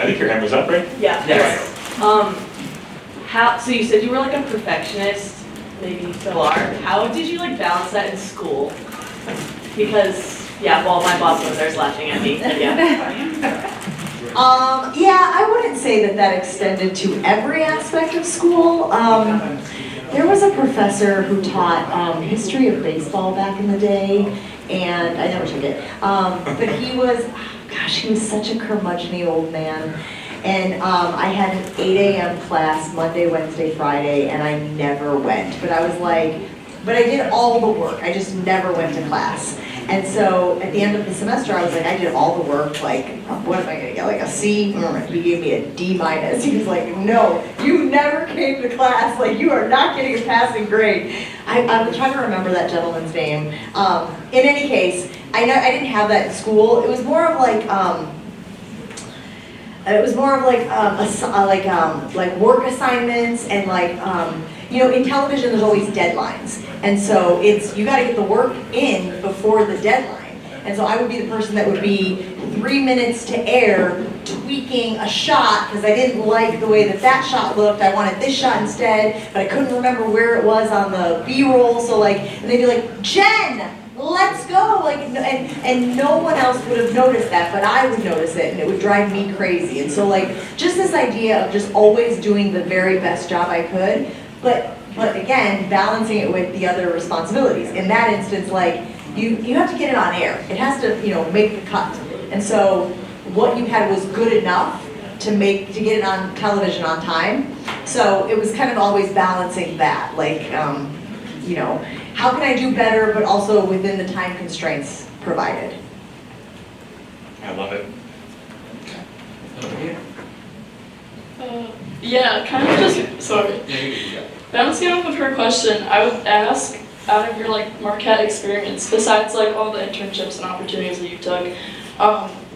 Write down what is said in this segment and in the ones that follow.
think your hand was up, right? Yeah. Yes. So you said you were like a perfectionist, maybe you still are. How did you like balance that in school? Because, yeah, well, my boss was there laughing at me, but yeah. Yeah, I wouldn't say that extended to every aspect of school. There was a professor who taught history of baseball back in the day, and I never took it. But he was such a curmudgeon-y old man. And I had an 8 a.m. class Monday, Wednesday, Friday, and I never went. But I was like, but I did all the work. I just never went to class. And so at the end of the semester, I was like, I did all the work. Like, what am I gonna get? Like a C? He gave me a D-. He was like, no, you never came to class. Like, you are not getting a passing grade. I'm trying to remember that gentleman's name. In any case, I didn't have that in school. It was more of like, like work assignments and like, you know, in television there's always deadlines. And so you gotta get the work in before the deadline. And so I would be the person that would be 3 minutes to air tweaking a shot because I didn't like the way that shot looked. I wanted this shot instead, but I couldn't remember where it was on the B-roll. So like, and they'd be like, Jen, let's go, like, and no one else would have noticed that, but I would notice it, and it would drive me crazy. And so, like, just this idea of just always doing the very best job I could, but again, balancing it with the other responsibilities. In that instance, like, you have to get it on air. It has to, you know, make the cut. And so, what you had was good enough to get it on television on time. So it was kind of always balancing that, like, you know, how can I do better, but also within the time constraints provided? I love it. Over here. Yeah, kind of just, sorry. Bouncing off of her question, I would ask, out of your like Marquette experience, besides like all the internships and opportunities that you took,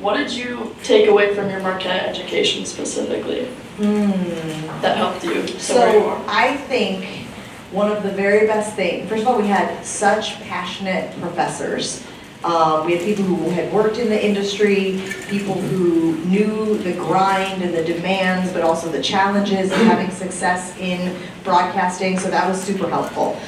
what did you take away from your Marquette education specifically that helped you? So I think one of the very best things, first of all, we had such passionate professors. We had people who had worked in the industry, people who knew the grind and the demands, but also the challenges of having success in broadcasting, so that was super helpful.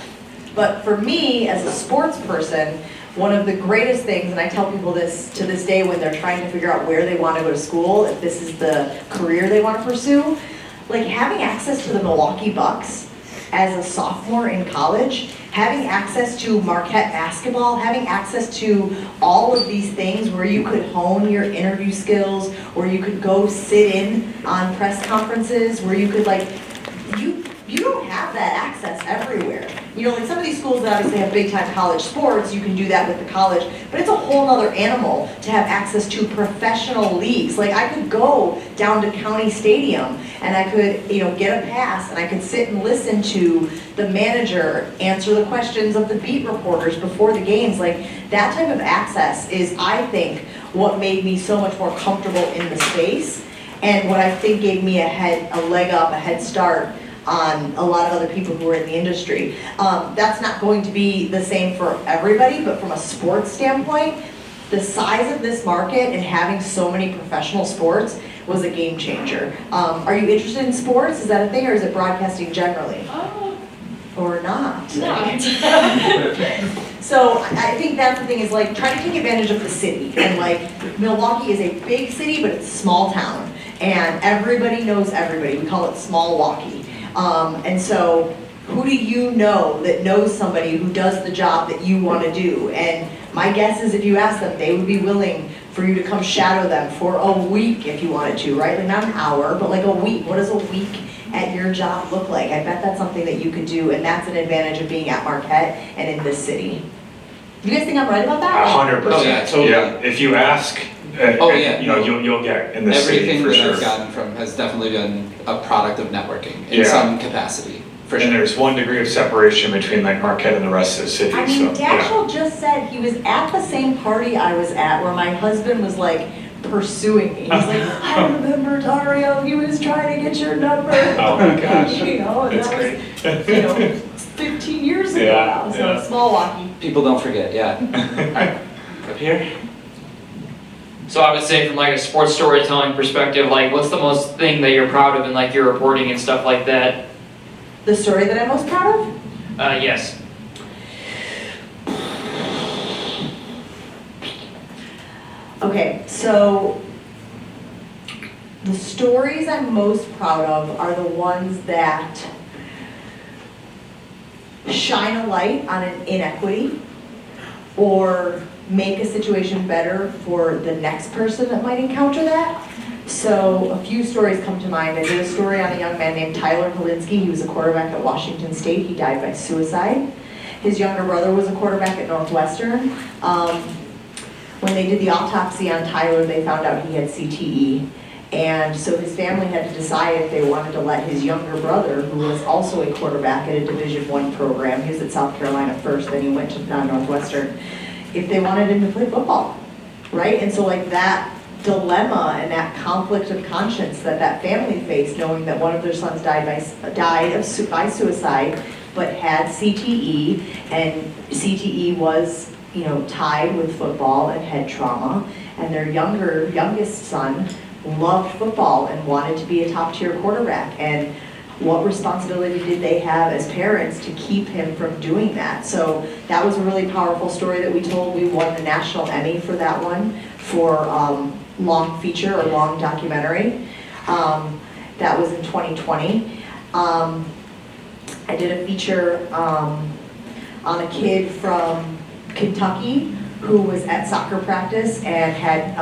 But for me, as a sports person, one of the greatest things, and I tell people this to this day when they're trying to figure out where they want to go to school, if this is the career they want to pursue, like having access to the Milwaukee Bucks as a sophomore in college, having access to Marquette basketball, having access to all of these things where you could hone your interview skills, where you could go sit in on press conferences, where you could like, you don't have that access everywhere. You know, like some of these schools that obviously have big time college sports, you can do that with the college, but it's a whole other animal to have access to professional leagues. Like I could go down to County Stadium and I could, you know, get a pass and I could sit and listen to the manager answer the questions of the beat reporters before the games. Like that type of access is, I think, what made me so much more comfortable in the space and what I think gave me a leg up, a head start on a lot of other people who are in the industry. That's not going to be the same for everybody, but from a sports standpoint, the size of this market and having so many professional sports was a game changer. Are you interested in sports? Is that a thing, or is it broadcasting generally? Or not? Not. So I think that's the thing, is like trying to take advantage of the city. And like Milwaukee is a big city, but it's a small town. And everybody knows everybody. We call it small walkie. And so who do you know that knows somebody who does the job that you want to do? And my guess is if you ask them, they would be willing for you to come shadow them for a week if you wanted to, right? Like not an hour, but like a week. What does a week at your job look like? I bet that's something that you could do, and that's an advantage of being at Marquette and in this city. You guys think I'm right about that? 100%. Oh, yeah, totally. Yeah, if you ask, you know, you'll get in this city Everything for that sure. I've gotten from has definitely been a product of networking in Yeah. some capacity. For And sure. there's 1 degree of separation between like Marquette and the rest of the city. I mean, so, yeah. Daxel just said he was at the same party I was at where my husband was like pursuing me. He was like, I remember Dario, he was trying to get your number. Oh my gosh. You know, and That's that was, great. you know, 15 years ago Yeah, now, so yeah. small walkie. People don't forget, yeah. Up here? So I would say from like a sports storytelling perspective, like what's the most thing that you're proud of in like your reporting and stuff like that? The story that I'm most proud of? Yes. Okay, so the stories I'm most proud of are the ones that shine a light on an inequity or make a situation better for the next person that might encounter that. So a few stories come to mind. I did a story on a young man named Tyler Holinsky. He was a quarterback at Washington State. He died by suicide. His younger brother was a quarterback at Northwestern. When they did the autopsy on Tyler, they found out he had CTE. And so his family had to decide if they wanted to let his younger brother, who was also a quarterback at a Division I program, he was at South Carolina first, then he went to Northwestern, if they wanted him to play football, right? And so like that dilemma and that conflict of conscience that that family faced, knowing that one of their sons died by suicide, but had CTE, and CTE was, you know, tied with football and head trauma, and their youngest son loved football and wanted to be a top-tier quarterback. And what responsibility did they have as parents to keep him from doing that? So that was a really powerful story that we told. We won the National Emmy for that one, for long feature or long documentary. That was in 2020. I did a feature on a kid from Kentucky who was at soccer practice and had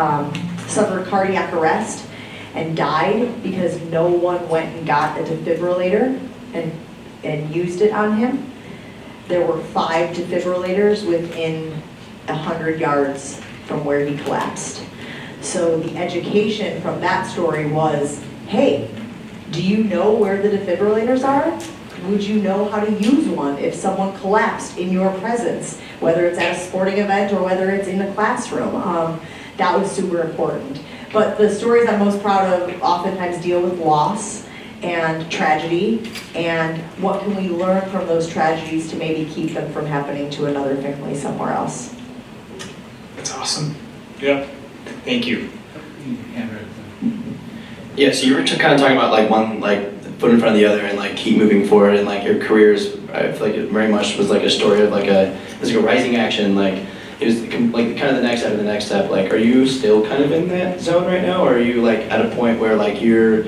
suffered cardiac arrest and died because no one went and got a defibrillator and used it on him. There were 5 defibrillators within 100 yards from where he collapsed. So the education from that story was, hey, do you know where the defibrillators are? Would you know how to use one if someone collapsed in your presence, whether it's at a sporting event or whether it's in the classroom? That was super important. But the stories I'm most proud of oftentimes deal with loss and tragedy, and what can we learn from those tragedies to maybe keep them from happening to another family somewhere else. That's awesome. Yep. Thank you. Yeah, so you were kind of talking about like one like foot in front of the other and like keep moving forward, and like your careers, I feel like it very much was like a story of like a rising action, like it was like kind of the next step and the next step. Like, are you still kind of in that zone right now, or are you like at a point where like you're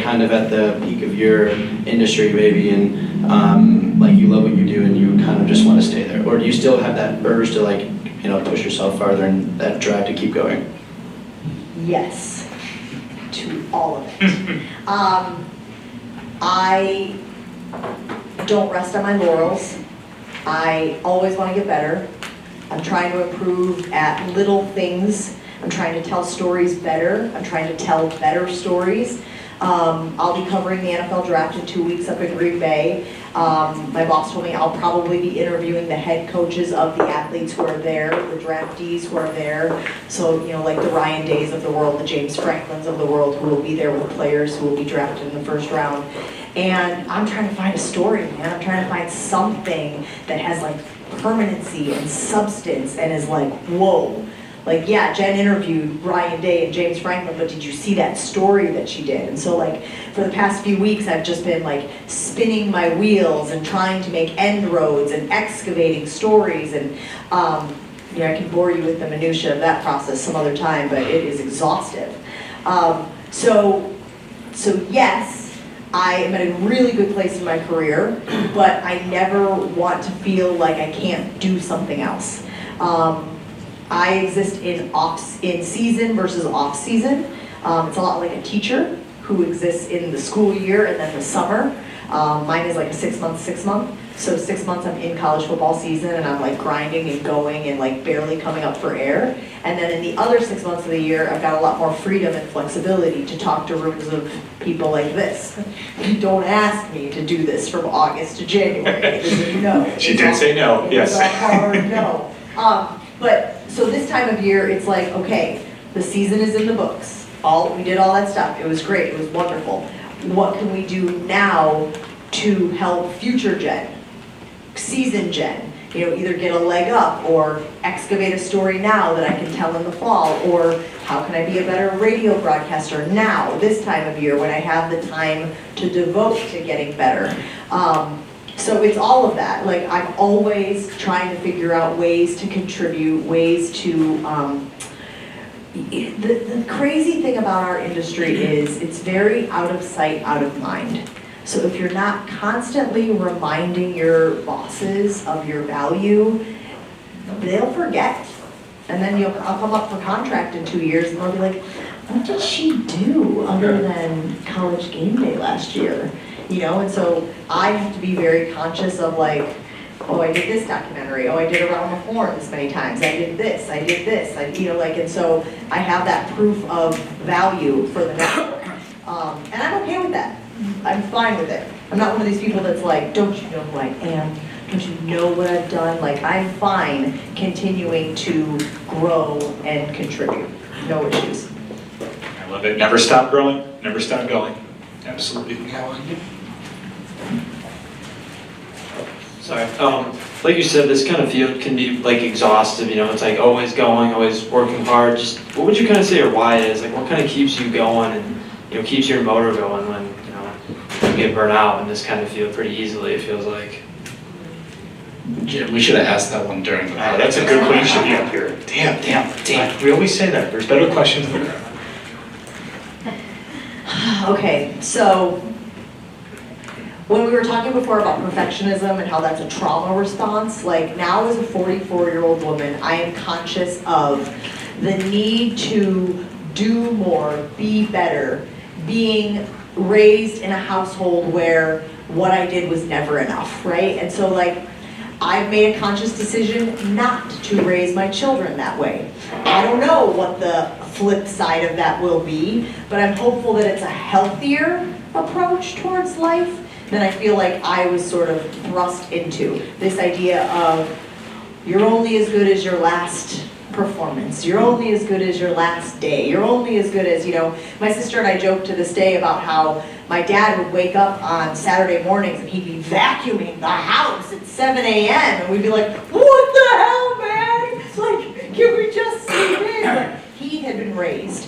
kind of at the peak of your industry maybe, and like you love what you do and you kind of just want to stay there, or do you still have that urge to like, you know, push yourself farther and that drive to keep going? Yes, to all of it. I don't rest on my laurels. I always want to get better. I'm trying to improve at little things. I'm trying to tell stories better. I'm trying to tell better stories. I'll be covering the NFL draft in 2 weeks up in Green Bay. My boss told me I'll probably be interviewing the head coaches of the athletes who are there, the draftees who are there. So, you know, like the Ryan Days of the world, the James Franklins of the world, who will be there with players who will be drafted in the first round. And I'm trying to find a story, man. I'm trying to find something that has like permanency and substance and is like, whoa. Like, yeah, Jen interviewed Ryan Day and James Franklin, but did you see that story that she did? And so like, for the past few weeks, I've just been like spinning my wheels and trying to make end roads and excavating stories. And you know, I can bore you with the minutia of that process some other time, but it is exhaustive. So yes, I am at a really good place in my career, but I never want to feel like I can't do something else. I exist in season versus off season. It's a lot like a teacher who exists in the school year and then the summer. Mine is like a 6 month. So 6 months I'm in college football season and I'm like grinding and going and like barely coming up for air. And then in the other 6 months of the year, I've got a lot more freedom and flexibility to talk to rooms of people like this. You don't ask me to do this from August to January, because you know. She did say no, yes. It's a hard no. But so this time of year, it's like, okay, the season is in the books. We did all that stuff. It was great. It was wonderful. What can we do now to help future Jen, season Jen, either get a leg up or excavate a story now that I can tell in the fall, or how can I be a better radio broadcaster now, this time of year when I have the time to devote to getting better. So it's all of that. Like, I'm always trying to figure out ways to contribute, ways to, the crazy thing about our industry is it's very out of sight, out of mind. So if you're not constantly reminding your bosses of your value, they'll forget. And then I'll come up for contract in 2 years and they'll be like, what did she do other than college game day last year? And so I have to be very conscious of like, oh, I did this documentary, oh, I did Around the Horn this many times, I did this, and so I have that proof of value for the network. And I'm okay with that. I'm fine with it. I'm not one of these people that's like, don't you know who I am? Don't you know what I've done? Like, I'm fine continuing to grow and contribute. No issues. I love it. Never stop growing, never stop going. Absolutely. Sorry. Like you said, this kind of field can be like exhaustive, it's like always going, always working hard. Just what would you kind of say your why is? Like what kind of keeps you going and keeps your motor going when, you get burnt out in this kind of field pretty easily, it feels like. Yeah, we should have asked that one during the. That's a good question. You should be up here. Damn. We always say that. There's better questions than that. Okay, so when we were talking before about perfectionism and how that's a trauma response, like now as a 44-year-old woman, I am conscious of the need to do more, be better, being raised in a household where what I did was never enough, right? And so like, I've made a conscious decision not to raise my children that way. I don't know what the flip side of that will be, but I'm hopeful that it's a healthier approach towards life than I feel like I was sort of thrust into. This idea of you're only as good as your last performance. You're only as good as your last day. You're only as good as, my sister and I joke to this day about how my dad would wake up on Saturday mornings and he'd be vacuuming the house at 7 a.m. and we'd be like, what the hell, man? Like, can we just sleep in? But he had been raised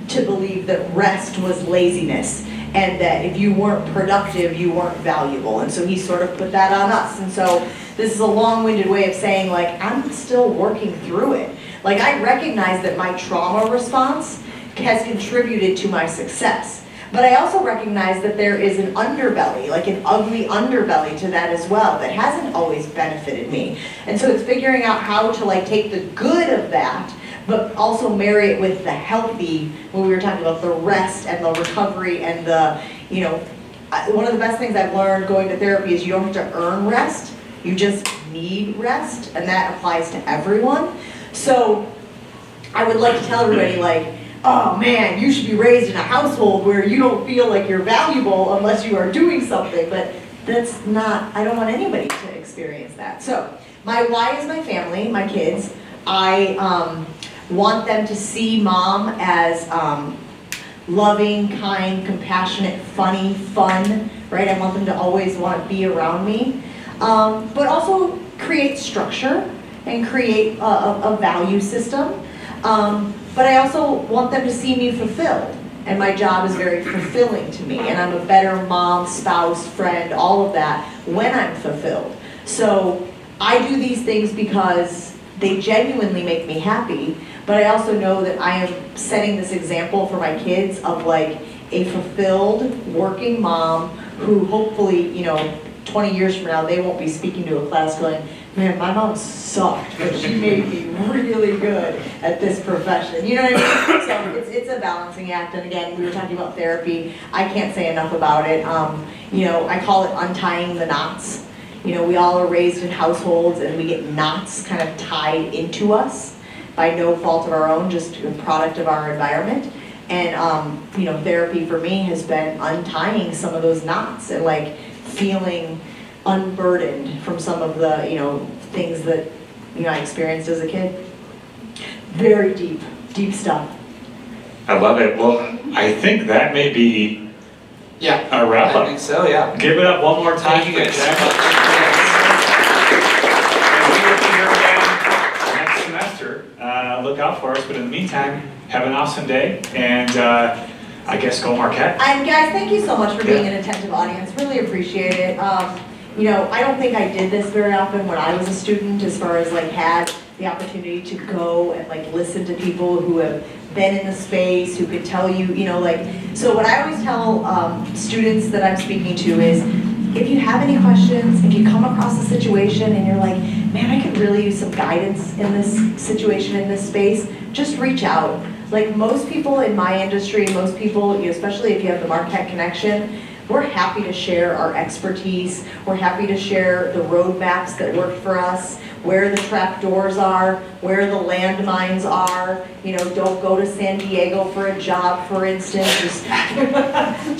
to believe that rest was laziness and that if you weren't productive, you weren't valuable. And so he sort of put that on us. And so this is a long-winded way of saying, like, I'm still working through it. Like, I recognize that my trauma response has contributed to my success. But I also recognize that there is an underbelly, like an ugly underbelly to that as well, that hasn't always benefited me. And so it's figuring out how to like take the good of that, but also marry it with the healthy, when we were talking about the rest and the recovery and the, one of the best things I've learned going to therapy is you don't have to earn rest, you just need rest, and that applies to everyone. So I would like to tell everybody like, oh man, you should be raised in a household where you don't feel like you're valuable unless you are doing something, but that's not, I don't want anybody to experience that. So my why is my family, my kids. I want them to see mom as loving, kind, compassionate, funny, fun, right? I want them to always want to be around me, but also create structure and create a value system. But I also want them to see me fulfilled, and my job is very fulfilling to me, and I'm a better mom, spouse, friend, all of that when I'm fulfilled. So I do these things because they genuinely make me happy, but I also know that I am setting this example for my kids of like a fulfilled working mom who hopefully, 20 years from now, they won't be speaking to a class going, man, my mom sucked, but she made me really good at this profession. You know what I mean? So it's a balancing act. And again, we were talking about therapy. I can't say enough about it. I call it untying the knots. We all are raised in households and we get knots kind of tied into us by no fault of our own, just a product of our environment. And, therapy for me has been untying some of those knots and like feeling unburdened from some of the, things that, I experienced as a kid. Very deep stuff. I love it. Well, I think that may be a wrap up. I think so, yeah. Give it up one more time. Thank you guys. for Jen. look out for us. But in the meantime, have an awesome day, and I guess go Marquette. And guys, thank you so much for being an attentive audience. Really appreciate it. You know, I don't think I did this very often when I was a student, as far as like had the opportunity to go and like listen to people who have been in the space, who could tell you, you know, like, so what I always tell students that I'm speaking to is, if you have any questions, if you come across a situation and you're like, man, I could really use some guidance in this situation, in this space, just reach out. Like most people in my industry, most people, you know, especially if you have the Marquette connection, we're happy to share our expertise. We're happy to share the roadmaps that worked for us, where the trap doors are, where the landmines are. You know, don't go to San Diego for a job, for instance.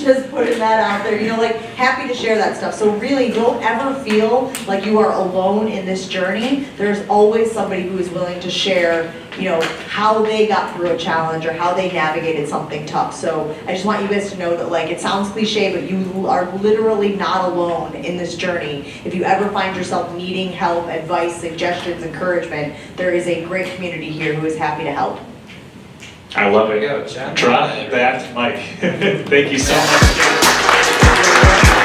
Just putting that out there. You know, like happy to share that stuff. So really, don't ever feel like you are alone in this journey. There's always somebody who is willing to share, you know, how they got through a challenge or how they navigated something tough. So I just want you guys to know that, like, it sounds cliche, but you are literally not alone in this journey. If you ever find yourself needing help, advice, suggestions, encouragement, there is a great community here who is happy to help. I love it. There you go, Jen. Drop that mic. Thank you so much, Jen.